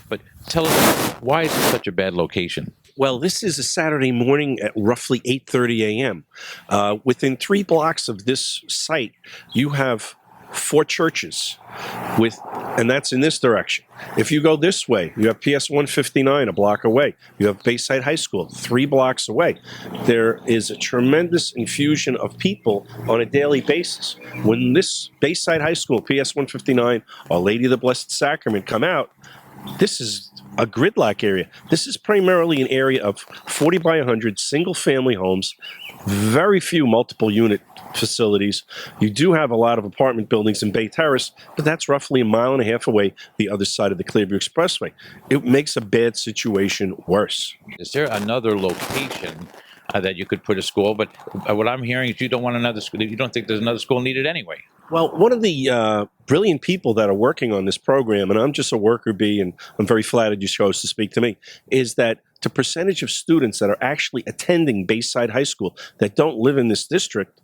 But tell us, why is it such a bad location? Well, this is a Saturday morning at roughly 8:30 a.m. Within 3 blocks of this site, you have 4 churches and that's in this direction. If you go this way, you have PS 159 a block away. You have Bayside High School 3 blocks away. There is a tremendous infusion of people on a daily basis. When this Bayside High School, PS 159, Our Lady of the Blessed Sacrament come out, this is a gridlock area. This is primarily an area of 40 by 100 single-family homes, very few multiple unit facilities. You do have a lot of apartment buildings in Bay Terrace, but that's roughly 1.5 miles away the other side of the Clearview Expressway. It makes a bad situation worse. Is there another location that you could put a school? But what I'm hearing is you don't want another school. You don't think there's another school needed anyway. Well, one of the brilliant people that are working on this program, and I'm just a worker bee, and I'm very flattered you chose to speak to me, is that the percentage of students that are actually attending Bayside High School that don't live in this district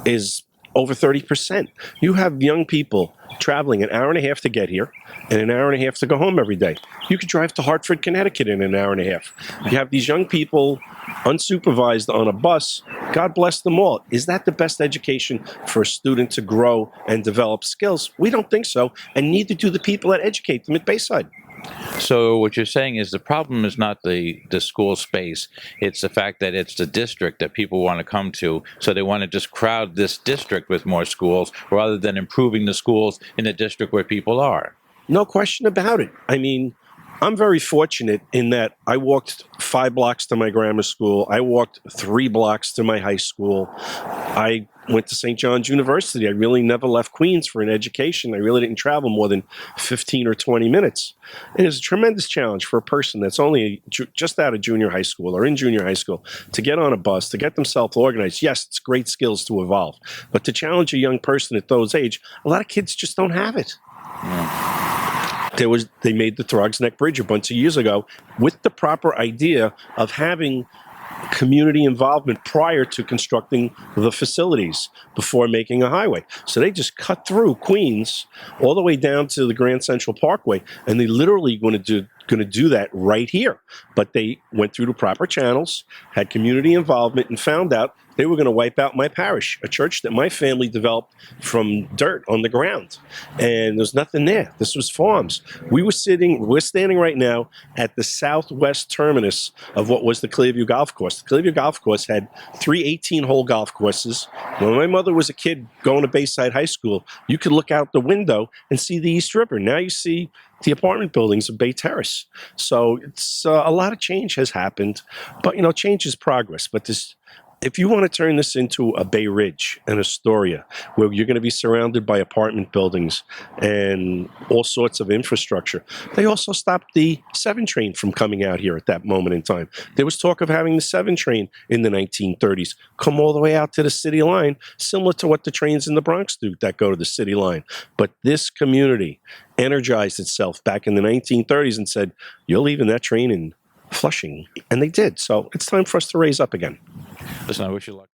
is over 30%. You have young people traveling 1.5 hours to get here and 1.5 hours to go home every day. You could drive to Hartford, Connecticut in 1.5 hours. You have these young people unsupervised on a bus. God bless them all. Is that the best education for a student to grow and develop skills? We don't think so, and neither do the people that educate them at Bayside. So what you're saying is the problem is not the school space. It's the fact that it's the district that people want to come to. So they want to just crowd this district with more schools rather than improving the schools in the district where people are. No question about it. I mean, I'm very fortunate in that I walked 5 blocks to my grammar school. I walked 3 blocks to my high school. I went to St. John's University. I really never left Queens for an education. I really didn't travel more than 15 or 20 minutes. It is a tremendous challenge for a person that's only just out of junior high school or in junior high school to get on a bus, to get themselves organized. Yes, it's great skills to evolve, but to challenge a young person at those age, a lot of kids just don't have it. Yeah. They made the Throgs Neck Bridge a bunch of years ago with the proper idea of having community involvement prior to constructing the facilities before making a highway. So they just cut through Queens all the way down to the Grand Central Parkway, and they literally going to do that right here. But they went through the proper channels, had community involvement, and found out they were going to wipe out my parish, a church that my family developed from dirt on the ground. And there's nothing there. This was farms. We're standing right now at the southwest terminus of what was the Clearview Golf Course. The Clearview Golf Course had 3 18-hole golf courses. When my mother was a kid going to Bayside High School, you could look out the window and see the East River. Now you see the apartment buildings of Bay Terrace. So it's a lot of change has happened, but change is progress. But if you want to turn this into a Bay Ridge and Astoria, where you're going to be surrounded by apartment buildings and all sorts of infrastructure, they also stopped the 7 train from coming out here at that moment in time. There was talk of having the 7 train in the 1930s come all the way out to the city line, similar to what the trains in the Bronx do that go to the city line. But this community energized itself back in the 1930s and said, you're leaving that train in Flushing. And they did. So it's time for us to raise up again. Listen, I wish you luck.